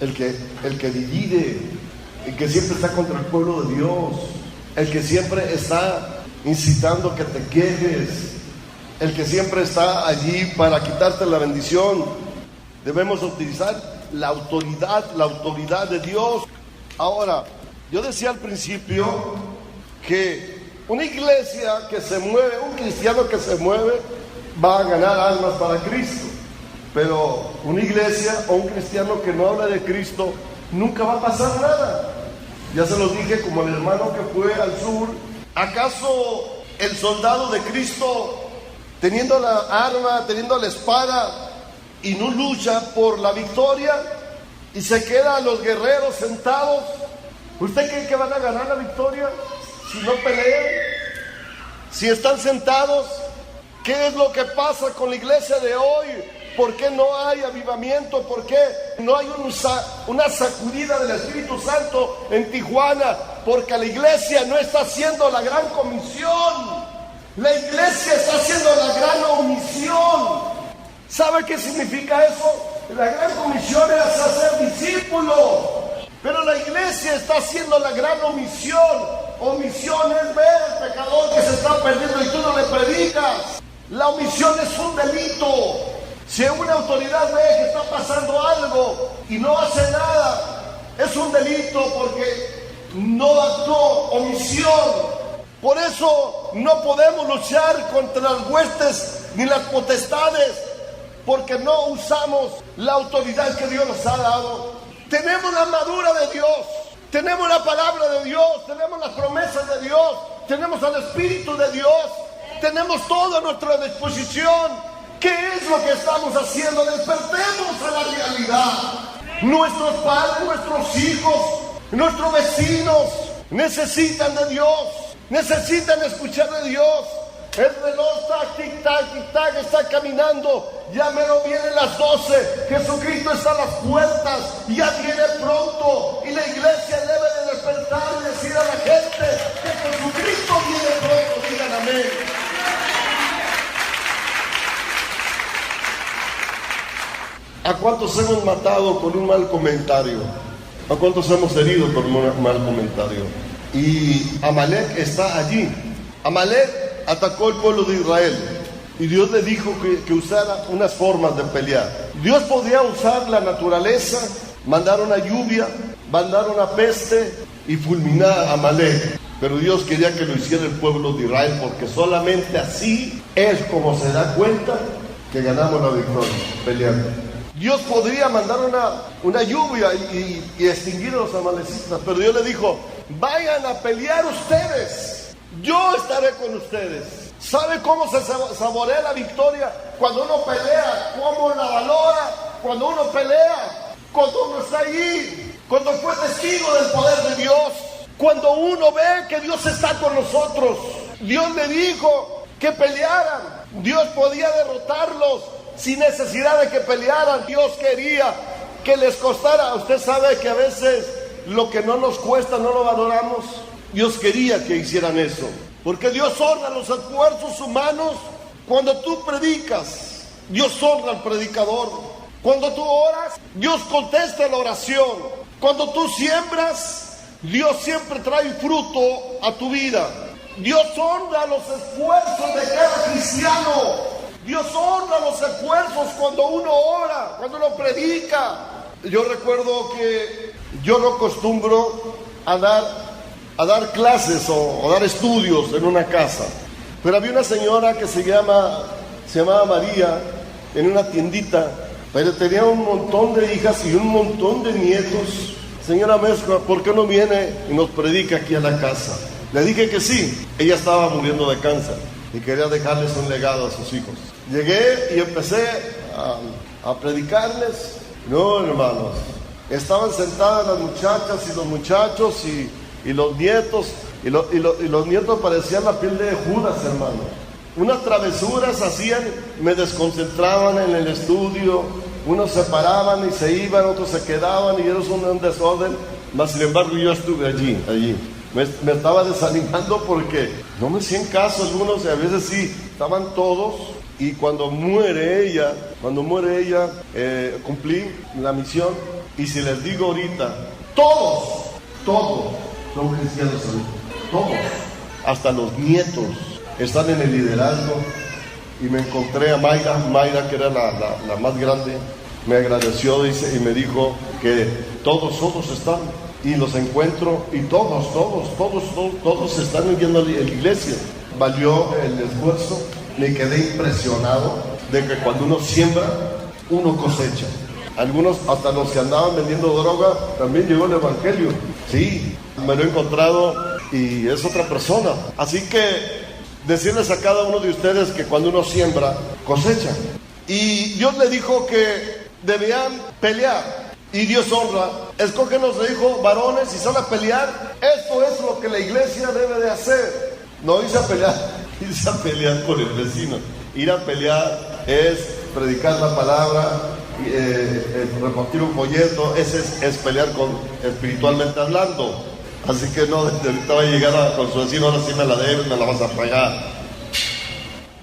el que divide, el que siempre está contra el pueblo de Dios, el que siempre está incitando que te quejes, el que siempre está allí para quitarte la bendición. Debemos utilizar la autoridad de Dios. Ahora, yo decía al principio que una iglesia que se mueve, un cristiano que se mueve, va a ganar almas para Cristo. Pero una iglesia o un cristiano que no habla de Cristo, nunca va a pasar nada. Ya se los dije, como el hermano que fue al sur. ¿Acaso el soldado de Cristo, teniendo la arma, teniendo la espada, y no lucha por la victoria, y se quedan los guerreros sentados? ¿Usted cree que van a ganar la victoria si no pelean? Si están sentados. ¿Qué es lo que pasa con la iglesia de hoy? ¿Por qué no hay avivamiento? ¿Por qué no hay una sacudida del Espíritu Santo en Tijuana? Porque la iglesia no está haciendo la gran comisión. La iglesia está haciendo la gran omisión. ¿Sabe qué significa eso? La gran comisión es hacer discípulos, pero la iglesia está haciendo la gran omisión. Omisión es ver al pecador que se está perdiendo y tú no le predicas. La omisión es un delito. Si una autoridad ve que está pasando algo y no hace nada, es un delito porque no actuó. Omisión. Por eso no podemos luchar contra las huestes ni las potestades, porque no usamos la autoridad que Dios nos ha dado. Tenemos la armadura de Dios, tenemos la palabra de Dios, tenemos las promesas de Dios, tenemos al Espíritu de Dios, tenemos todo a nuestra disposición. ¿Qué es lo que estamos haciendo? Despertemos a la realidad. Nuestros padres, nuestros hijos, nuestros vecinos necesitan de Dios, necesitan escuchar de Dios. El reloj está tic-tac, tic-tac, está caminando. Ya mero vienen las 12. Jesucristo está a las puertas. Ya viene pronto. Y la iglesia debe de despertar y decir a la gente que Jesucristo viene pronto. Digan amén. ¿A cuántos hemos matado con un mal comentario? ¿A cuántos hemos herido con un mal comentario? Y Amalek está allí. Amalek atacó el pueblo de Israel y Dios le dijo que usara unas formas de pelear. Dios podía usar la naturaleza, mandar una lluvia, mandar una peste y fulminar a Amalek, pero Dios quería que lo hiciera el pueblo de Israel, porque solamente así es como se da cuenta que ganamos la victoria, peleando. Dios podría mandar una lluvia y extinguir a los amalecitas, pero Dios le dijo: vayan a pelear ustedes, yo estaré con ustedes. ¿Sabe cómo se saborea la victoria? Cuando uno pelea. ¿Cómo la valora? Cuando uno pelea, cuando uno está allí, cuando fue testigo del poder de Dios, cuando uno ve que Dios está con nosotros. Dios le dijo que pelearan. Dios podía derrotarlos sin necesidad de que pelearan. Dios quería que les costara. Usted sabe que a veces lo que no nos cuesta no lo valoramos. Dios quería que hicieran eso, porque Dios honra los esfuerzos humanos. Cuando tú predicas, Dios honra al predicador. Cuando tú oras, Dios contesta la oración. Cuando tú siembras, Dios siempre trae fruto a tu vida. Dios honra los esfuerzos de cada cristiano. Dios honra los esfuerzos cuando uno ora, cuando uno predica. Yo recuerdo que yo no acostumbro a dar clases o dar estudios en una casa, pero había una señora que se llamaba María, en una tiendita, pero tenía un montón de hijas y un montón de nietos. Señora Mezcua, ¿por qué no viene y nos predica aquí a la casa? Le dije que sí. Ella estaba muriendo de cáncer y quería dejarles un legado a sus hijos. Llegué y empecé a predicarles. No, hermanos, estaban sentadas las muchachas y los muchachos y los nietos, y los nietos parecían la piel de Judas, hermano. Unas travesuras hacían, me desconcentraban en el estudio. Unos se paraban y se iban, otros se quedaban y era un desorden. Mas sin embargo yo estuve allí. Me estaba desanimando porque no me hacían caso algunos, y a veces sí, estaban todos. Y cuando muere ella, cumplí la misión. Y si les digo ahorita, todos son cristianos ahorita, todos, hasta los nietos están en el liderazgo. Y me encontré a Mayra, que era la más grande, me agradeció, dice, y me dijo que todos están, y los encuentro, y todos están yendo a la iglesia. Valió el esfuerzo, me quedé impresionado de que cuando uno siembra, uno cosecha. Algunos, hasta los que andaban vendiendo droga, también llegó el evangelio. Sí, me lo he encontrado y es otra persona. Así que decirles a cada uno de ustedes que cuando uno siembra, cosecha. Y Dios le dijo que debían pelear. Y Dios honra. Escógenos, le dijo, varones, y sal a pelear. Esto es lo que la iglesia debe de hacer. No dice a pelear, dice a pelear con el vecino. Ir a pelear es predicar la palabra, repartir un folleto. Ese es pelear espiritualmente hablando. Así que no, desde ahorita va a llegar con su vecino, ahora sí me la debes, me la vas a pagar.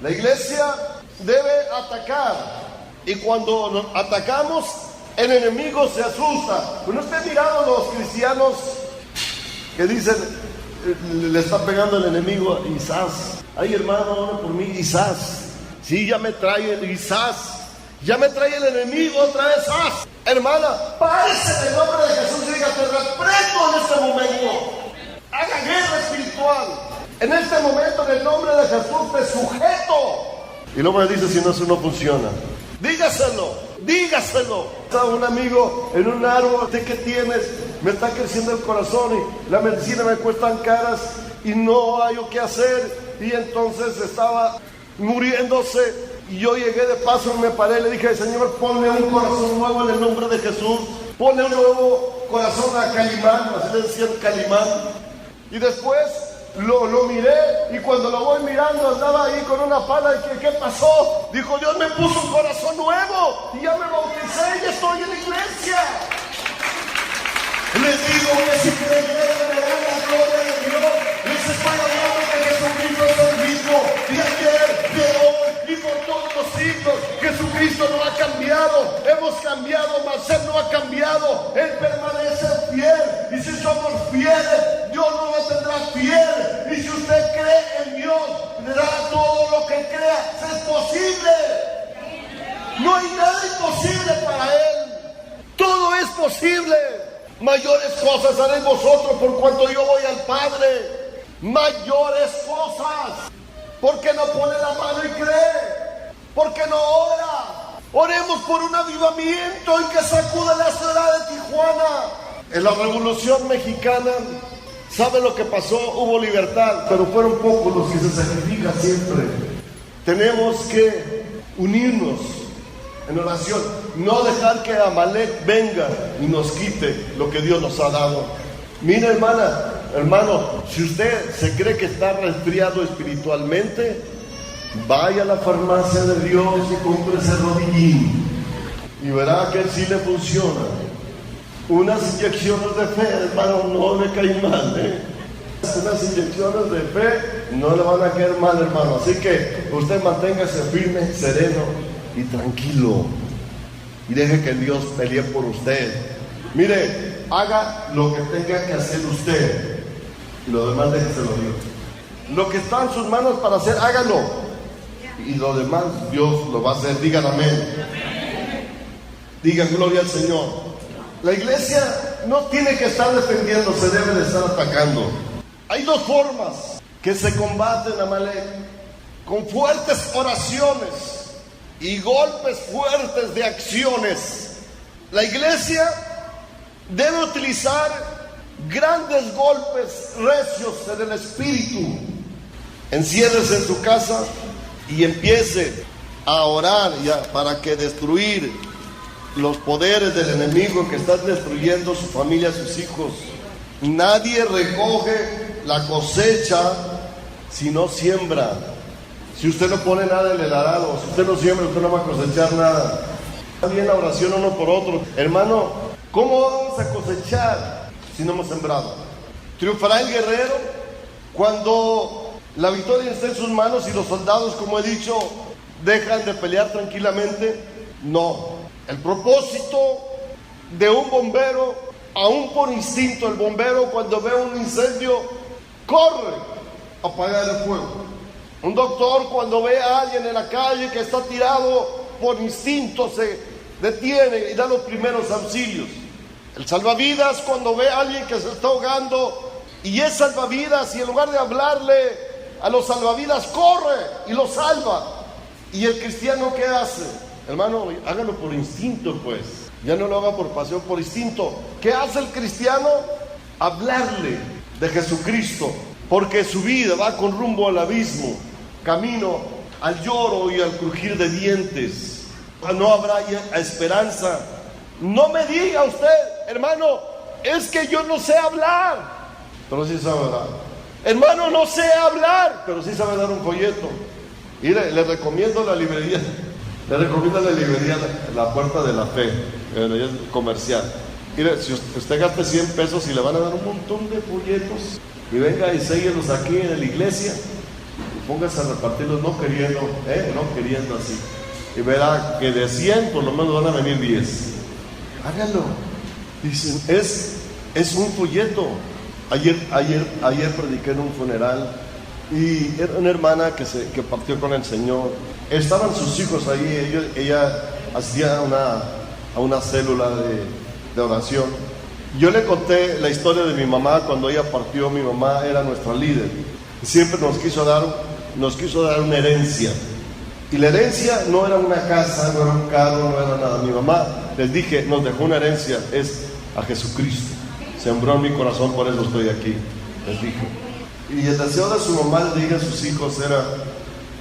La iglesia debe atacar. Y cuando atacamos, el enemigo se asusta. Pues no esté mirando a los cristianos que dicen, le está pegando el enemigo, Isás. Ay, hermano, ora por mí, Isás. Sí, ya me trae el Isás. Ya me trae el enemigo otra vez. Hermana, párese en el nombre de Jesús y diga, te reprendo en este momento. Haga guerra espiritual. En este momento, en el nombre de Jesús, te sujeto. Y luego me dice, si no, eso no funciona. Dígaselo. Estaba un amigo en un árbol, ¿de qué tienes? Me está creciendo el corazón y la medicina me cuestan caras y no hay qué hacer. Y entonces estaba muriéndose. Y yo llegué de paso y me paré y le dije, Señor, ponle un corazón nuevo en el nombre de Jesús. Ponle un nuevo corazón a Calimán, así le decían Calimán. Y después lo miré y cuando lo voy mirando andaba ahí con una pala. Y ¿qué pasó? Dijo, Dios me puso un corazón nuevo y ya me bauticé y estoy en la iglesia. Les digo que si creen me dan la gloria de Dios. Les estoy hablando que Jesucristo es el mismo de ayer, de hoy y por todos los siglos. Jesucristo no ha cambiado, hemos cambiado, mas Él no ha cambiado. Él permanece fiel y si somos fieles, Dios nos mantendrá fiel. Y si usted cree en Dios, le dará todo lo que crea. Es posible. No hay nada imposible para Él. Todo es posible. Mayores cosas haréis vosotros por cuanto yo voy al Padre. Mayores cosas. ¿Por qué no pone la mano y cree? ¿Por qué no ora? Oremos por un avivamiento y que sacude la ciudad de Tijuana. En la Revolución Mexicana, ¿sabe lo que pasó? Hubo libertad, pero fueron pocos los que se sacrifican siempre. Tenemos que unirnos en oración, no dejar que Amalek venga y nos quite lo que Dios nos ha dado. Mira, hermano, si usted se cree que está resfriado espiritualmente, vaya a la farmacia de Dios y compre ese rodillín y verá que sí le funciona. Unas inyecciones de fe, hermano, no le caen mal, Unas inyecciones de fe no le van a caer mal, hermano. Así que usted manténgase firme, sereno y tranquilo y deje que Dios pelee por usted. Mire, haga lo que tenga que hacer usted y lo demás déjeselo a Dios. Lo que está en sus manos para hacer, hágalo y lo demás Dios lo va a hacer. Digan amén. Digan gloria al Señor. La iglesia no tiene que estar defendiéndose, debe de estar atacando. Hay dos formas que se combaten a Amalek: con fuertes oraciones y golpes fuertes de acciones. La iglesia debe utilizar grandes golpes recios en el espíritu. Enciérrese en su casa y empiece a orar ya para que destruir los poderes del enemigo que están destruyendo su familia, sus hijos. Nadie recoge la cosecha si no siembra. Si usted no pone nada en el arado, si usted no siembra, usted no va a cosechar nada. También la oración uno por otro. Hermano, ¿cómo vamos a cosechar si no hemos sembrado? ¿Triunfará el guerrero cuando la victoria está en sus manos y los soldados, como he dicho, dejan de pelear tranquilamente? No. El propósito de un bombero, aún por instinto, el bombero cuando ve un incendio, corre a apagar el fuego. Un doctor cuando ve a alguien en la calle que está tirado, por instinto se detiene y da los primeros auxilios. El salvavidas cuando ve a alguien que se está ahogando y es salvavidas, y en lugar de hablarle a los salvavidas, corre y lo salva. ¿Y el cristiano qué hace? Hermano, hágalo por instinto, pues. Ya no lo haga por pasión, por instinto. ¿Qué hace el cristiano? Hablarle de Jesucristo, porque su vida va con rumbo al abismo, camino al lloro y al crujir de dientes. No habrá esperanza. No me diga usted, hermano, es que yo no sé hablar, pero sí sabe hablar. Hermano, no sé hablar, pero sí sabe dar un folleto. Y le recomiendo la librería. Le recomiendo la librería La Puerta de la Fe, comercial. Mire, si usted gaste 100 pesos y le van a dar un montón de folletos, y venga y séguelos aquí en la iglesia, y póngase a repartirlos no queriendo así. Y verá que de 100 por lo menos van a venir 10. Hágalo. Dicen, es un folleto. Ayer prediqué en un funeral y era una hermana que partió con el Señor. Estaban sus hijos ahí. Ella hacía a una célula de oración. Yo le conté la historia de mi mamá. Cuando ella partió, mi mamá era nuestra líder. Siempre nos quiso dar una herencia. Y la herencia no era una casa, no era un carro, no era nada. Mi mamá, les dije, nos dejó una herencia, es a Jesucristo. Sembró en mi corazón, por eso estoy aquí, les dije. Y el deseo de su mamá, le dije a sus hijos, era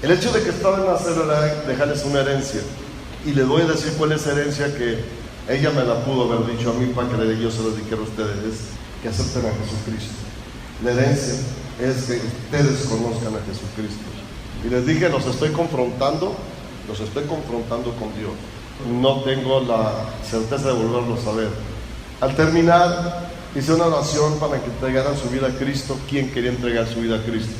el hecho de que estaban en la célula, dejarles una herencia. Y les voy a decir cuál es la herencia que ella me la pudo haber dicho a mí para que yo se lo dijera a ustedes, es que acepten a Jesucristo. La herencia es que ustedes conozcan a Jesucristo. Y les dije, los estoy confrontando con Dios. No tengo la certeza de volverlos a ver. Al terminar, hice una oración para que entregaran su vida a Cristo. ¿Quién quería entregar su vida a Cristo?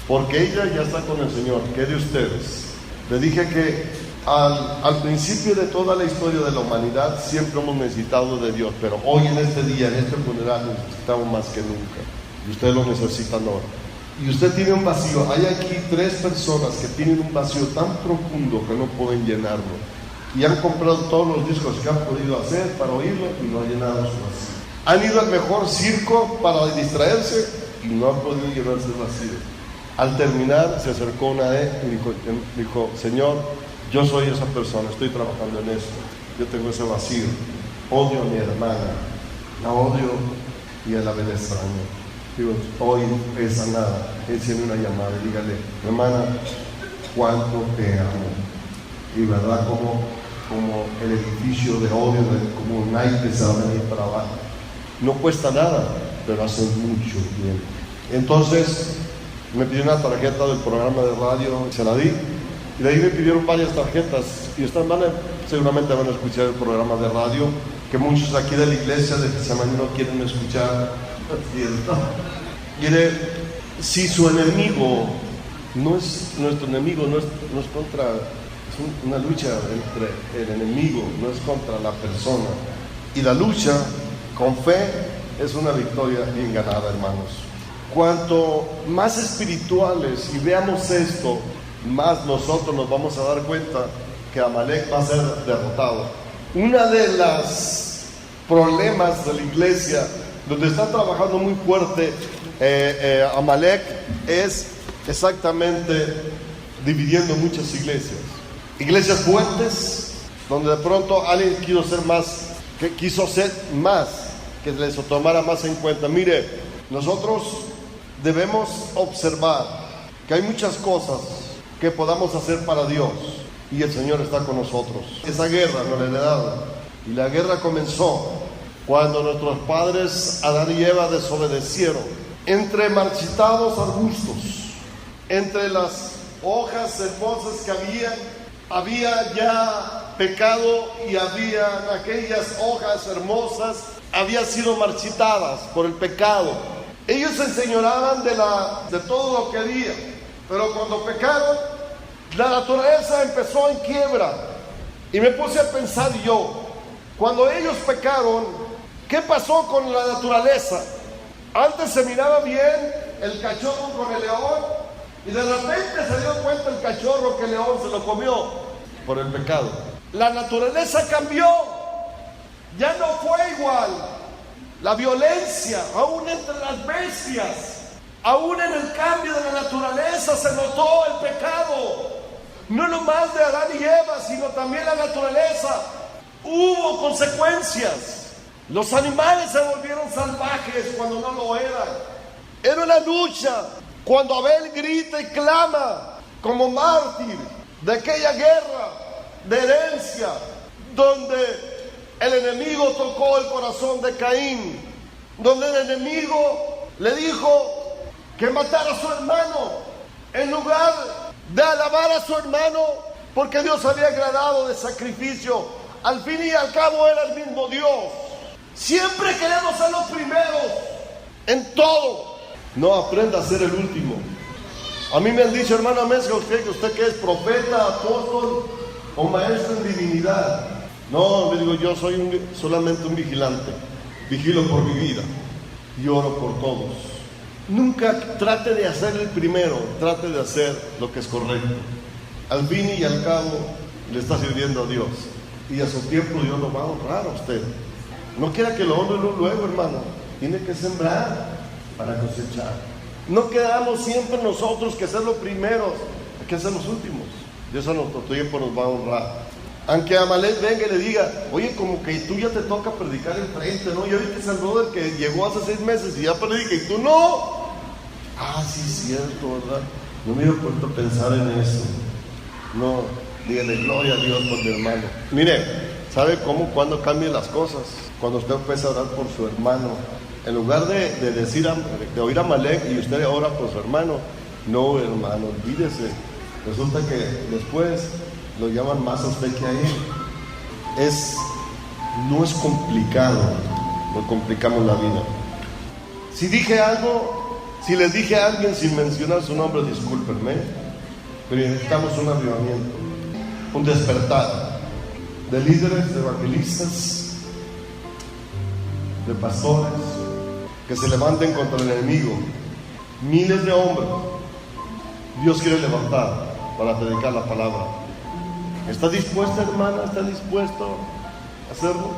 Porque ella ya está con el Señor. ¿Qué de ustedes? Le dije que al principio de toda la historia de la humanidad siempre hemos necesitado de Dios, pero hoy en este día, en este funeral, necesitamos más que nunca. Y ustedes lo necesitan ahora. Y usted tiene un vacío. Hay aquí 3 personas que tienen un vacío tan profundo que no pueden llenarlo. Y han comprado todos los discos que han podido hacer para oírlo y no han llenado su vacío. Han ido al mejor circo para distraerse y no han podido llenarse el vacío. Al terminar se acercó una vez y dijo, Señor, yo soy esa persona, estoy trabajando en esto. Yo tengo ese vacío. Odio a mi hermana, la odio y a la vez la extraño. Digo, hoy es sanada, écheme una llamada y dígale, hermana, cuánto te amo. Y verdad, como el edificio de odio, como un naipes se va a venir para abajo. No cuesta nada, pero hace mucho bien. Entonces, me pidió una tarjeta del programa de radio, se la di, y de ahí me pidieron varias tarjetas, y seguramente van a escuchar el programa de radio, que muchos aquí de la iglesia de Getsemaní no quieren escuchar. Mire, si su enemigo no es nuestro enemigo, no es contra, es una lucha entre el enemigo, no es contra la persona. Y la lucha con fe es una victoria bien ganada, hermanos. Cuanto más espirituales y veamos esto, más nosotros nos vamos a dar cuenta que Amalek va a ser derrotado. Una de las problemas de la iglesia, donde está trabajando muy fuerte Amalek, es exactamente dividiendo muchas iglesias. Iglesias fuertes, donde de pronto alguien quiso ser más, que les tomara más en cuenta. Mire, nosotros debemos observar que hay muchas cosas que podamos hacer para Dios y el Señor está con nosotros. Esa guerra nos la heredaron y la guerra comenzó cuando nuestros padres Adán y Eva desobedecieron. Entre marchitados arbustos, entre las hojas hermosas que había ya pecado y aquellas hojas hermosas habían sido marchitadas por el pecado. Ellos se enseñoraban de todo lo que había, pero cuando pecaron, la naturaleza empezó en quiebra. Y me puse a pensar yo, Cuando ellos pecaron, ¿qué pasó con la naturaleza? Antes se miraba bien el cachorro con el león y de repente se dio cuenta el cachorro que el león se lo comió por el pecado. La naturaleza cambió, ya no fue igual. La violencia, aún entre las bestias, aún en el cambio de la naturaleza se notó el pecado. No nomás de Adán y Eva, sino también la naturaleza. Hubo consecuencias. Los animales se volvieron salvajes cuando no lo eran. Era una lucha. Cuando Abel grita y clama como mártir de aquella guerra de herencia, donde el enemigo tocó el corazón de Caín, donde el enemigo le dijo que matara a su hermano, en lugar de alabar a su hermano, porque Dios había agradado de sacrificio. Al fin y al cabo era el mismo Dios. Siempre queremos ser los primeros en todo. No aprenda a ser el último. A mí me han dicho, hermano Mezga, usted que es profeta, apóstol o maestro en divinidad. No, le digo, yo soy solamente un vigilante. Vigilo por mi vida y oro por todos. Nunca trate de hacer el primero, trate de hacer lo que es correcto. Al fin y al cabo le está sirviendo a Dios y a su tiempo Dios lo va a honrar a usted. No quiera que lo honre luego, hermano. Tiene que sembrar para cosechar. No quedamos siempre nosotros que ser los primeros, hay que ser los últimos. Dios a nuestro tiempo nos va a honrar. Aunque Amalek venga y le diga, oye, como que tú ya te toca predicar enfrente, ¿no? Ya viste al brother que llegó hace 6 meses y ya predica y tú no. Ah, sí, es cierto, ¿verdad? No me dio puesto a pensar en eso. No, dígale gloria a Dios por mi hermano. Mire, ¿sabe cuándo cambian las cosas? Cuando usted empieza a orar por su hermano. En lugar de oír a Amalek y usted ora por su hermano. No, hermano, olvídese. Resulta que después lo llaman más a usted que a él. No es complicado. No complicamos la vida. Si les dije a alguien sin mencionar su nombre, discúlpenme. Pero necesitamos un avivamiento, un despertar de líderes, de evangelistas, de pastores que se levanten contra el enemigo. Miles de hombres Dios quiere levantar para predicar la palabra. ¿Está dispuesta, hermana? ¿Está dispuesto a hacerlo?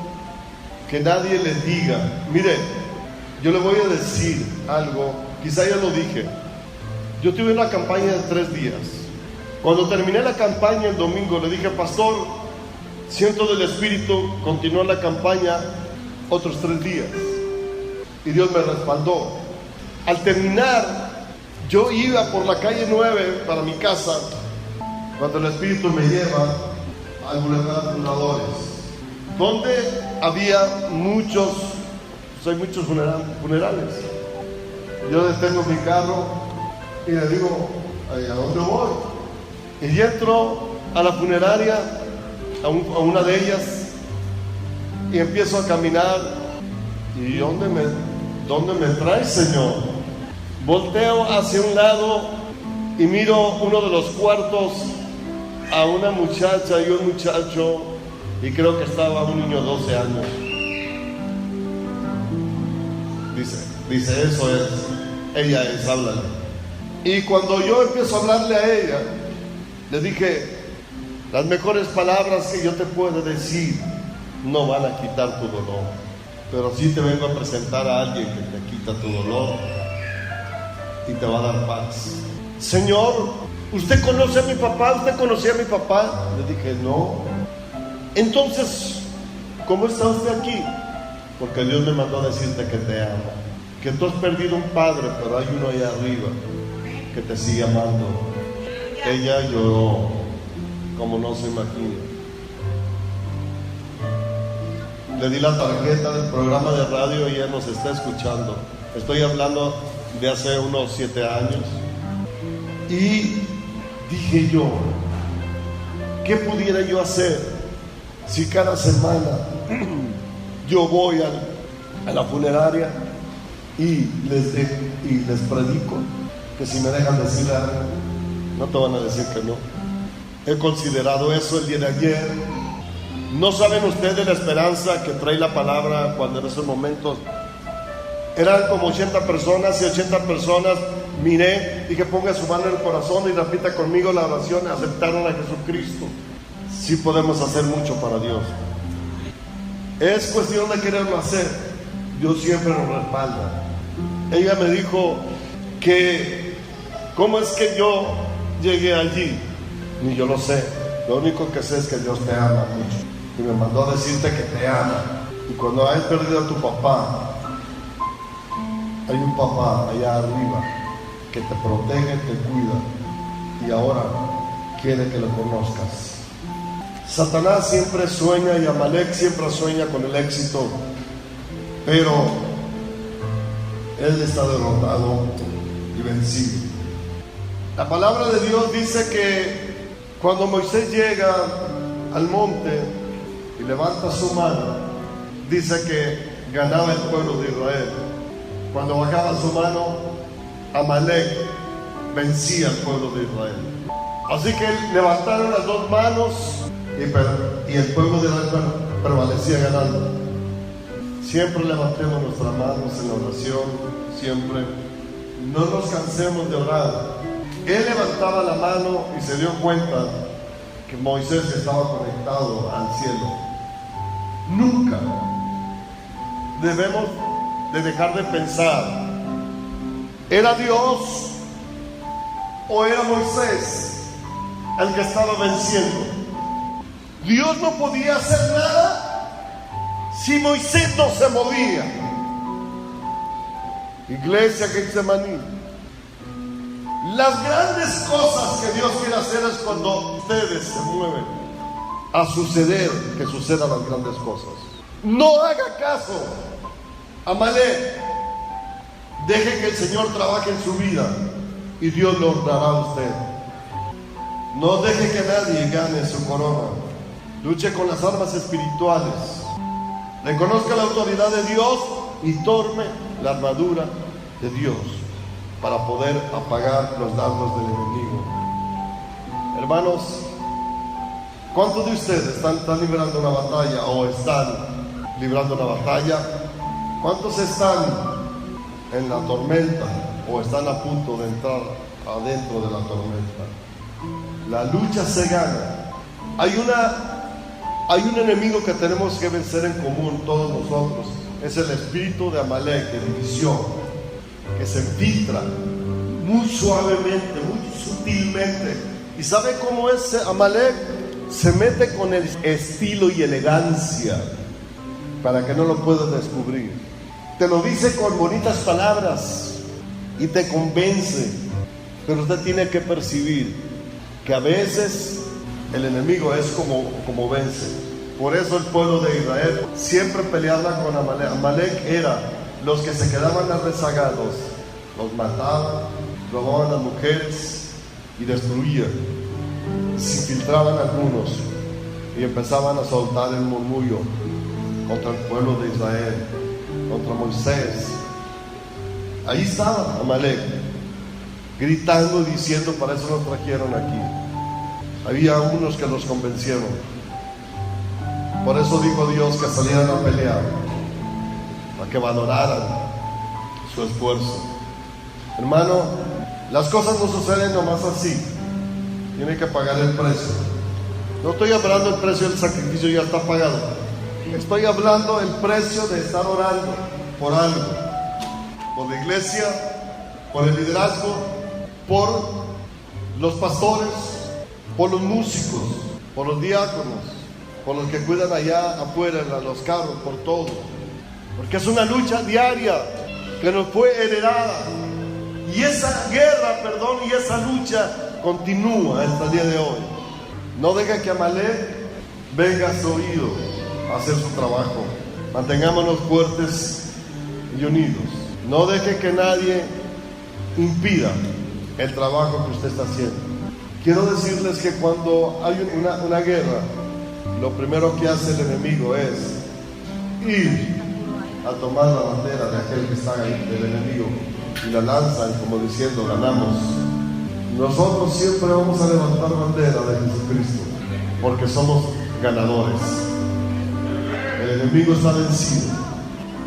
Que nadie les diga. Mire, yo le voy a decir algo, quizá ya lo dije. Yo tuve una campaña de 3 días. Cuando terminé la campaña el domingo, le dije, pastor, siento del Espíritu continuar la campaña otros 3 días. Y Dios me respaldó. Al terminar, yo iba por la calle 9 para mi casa, cuando el Espíritu me lleva al Boulevard Fundadores, donde había muchos funerales. Yo detengo mi carro y le digo, ¿a dónde voy? Y entro a la funeraria, a una de ellas, y empiezo a caminar. ¿Y dónde me traes, Señor? Volteo hacia un lado y miro uno de los cuartos a una muchacha y un muchacho, y creo que estaba un niño de 12 años. Dice, eso es, ella es, háblale. Y cuando yo empiezo a hablarle a ella, le dije, las mejores palabras que yo te puedo decir no van a quitar tu dolor, pero sí te vengo a presentar a alguien que te quita tu dolor y te va a dar paz. Señor, ¿usted conoce a mi papá? ¿Usted conocía a mi papá? Le dije, no. Entonces, ¿cómo está usted aquí? Porque Dios me mandó a decirte que te ama, que tú has perdido un padre, pero hay uno allá arriba que te sigue amando. Ella lloró como no se imagina. Le di la tarjeta del programa de radio y ella nos está escuchando. Estoy hablando de hace unos 7 años. Y dije yo, ¿qué pudiera yo hacer si cada semana yo voy a la funeraria y les predico que si me dejan decir algo, no te van a decir que no? He considerado eso el día de ayer No saben ustedes la esperanza que trae la palabra cuando en esos momentos eran como 80 personas y 80 personas miré y que ponga su mano en el corazón y repita conmigo la oración, aceptaron a Jesucristo. Sí podemos hacer mucho para Dios. Es cuestión de quererlo hacer. Dios siempre nos respalda. Ella me dijo que ¿cómo es que yo llegué allí? Ni yo lo sé. Lo único que sé es que Dios te ama mucho y me mandó a decirte que te ama. Y cuando hayas perdido a tu papá, hay un papá allá arriba que te protege, te cuida y ahora quiere que lo conozcas. Satanás siempre sueña y Amalek siempre sueña con el éxito, pero él está derrotado y vencido. La palabra de Dios dice que cuando Moisés llega al monte y levanta su mano, dice que ganaba el pueblo de Israel. Cuando bajaba su mano, Amalek vencía al pueblo de Israel. Así que levantaron las dos manos y el pueblo de Israel prevalecía ganando. Siempre levantemos nuestras manos en la oración, siempre. No nos cansemos de orar. Él levantaba la mano y se dio cuenta que Moisés estaba conectado al cielo. Nunca debemos de dejar de pensar, ¿era Dios o era Moisés el que estaba venciendo? Dios no podía hacer nada si Moisés no se movía. Iglesia Getsemaní, las grandes cosas que Dios quiere hacer es cuando ustedes se mueven a suceder, que sucedan las grandes cosas. No haga caso, Amalek. Deje que el Señor trabaje en su vida y Dios lo dará a usted. No deje que nadie gane su corona. Luche con las armas espirituales. Reconozca la autoridad de Dios y tome la armadura de Dios para poder apagar los dardos del enemigo. Hermanos, ¿cuántos de ustedes están librando una batalla o están librando una batalla? ¿Cuántos están en la tormenta o están a punto de entrar adentro de la tormenta? La lucha se gana. Hay un enemigo que tenemos que vencer en común todos nosotros. Es el espíritu de Amalek, de división, que se infiltra muy suavemente, muy sutilmente. ¿Y sabe cómo es Amalek? Se mete con el estilo y elegancia para que no lo puedas descubrir. Te lo dice con bonitas palabras y te convence, pero usted tiene que percibir que a veces el enemigo es como vence. Por eso el pueblo de Israel siempre peleaba con Amalek. Amalek era los que se quedaban rezagados, los mataban, robaban a las mujeres y destruían. Se infiltraban algunos y empezaban a soltar el murmullo contra el pueblo de Israel, contra Moisés. Ahí estaba Amalek, gritando y diciendo: para eso nos trajeron aquí. Había unos que los convencieron. Por eso dijo Dios que salieran a pelear, para que valoraran su esfuerzo. Hermano, las cosas no suceden nomás así. Tiene que pagar el precio. No estoy hablando del precio del sacrificio, ya está pagado. Estoy hablando del precio de estar orando por algo, por la iglesia, por el liderazgo, por los pastores, por los músicos, por los diáconos, por los que cuidan allá afuera en los carros, por todo. Porque es una lucha diaria que nos fue heredada. Y esa guerra, y esa lucha continúa hasta el día de hoy. No deje que Amalek venga a su oído a hacer su trabajo. Mantengámonos fuertes y unidos. No deje que nadie impida el trabajo que usted está haciendo. Quiero decirles que cuando hay una guerra, lo primero que hace el enemigo es ir a tomar la bandera de aquel que está ahí, del enemigo, y la lanzan como diciendo: ganamos. Nosotros siempre vamos a levantar bandera de Jesucristo, porque somos ganadores. enemigo está vencido.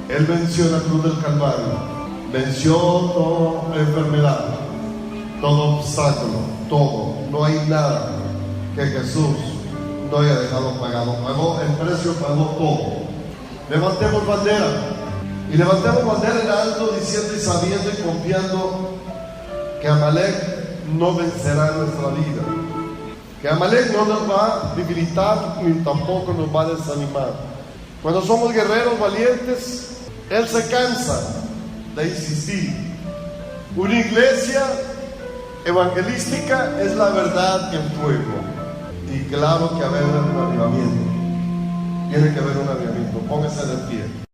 Él venció en la cruz del Calvario, venció toda enfermedad, todo obstáculo, todo. No hay nada que Jesús no haya dejado pagado. Pagó el precio, pagó todo. Levantemos bandera, y levantemos bandera en alto, diciendo y sabiendo y confiando que Amalek no vencerá en nuestra vida, que Amalek no nos va a debilitar ni tampoco nos va a desanimar. Cuando somos guerreros valientes, Él se cansa de insistir. Una iglesia evangelística es la verdad en fuego. Y claro que haber un avivamiento. Tiene que haber un avivamiento. Póngase de pie.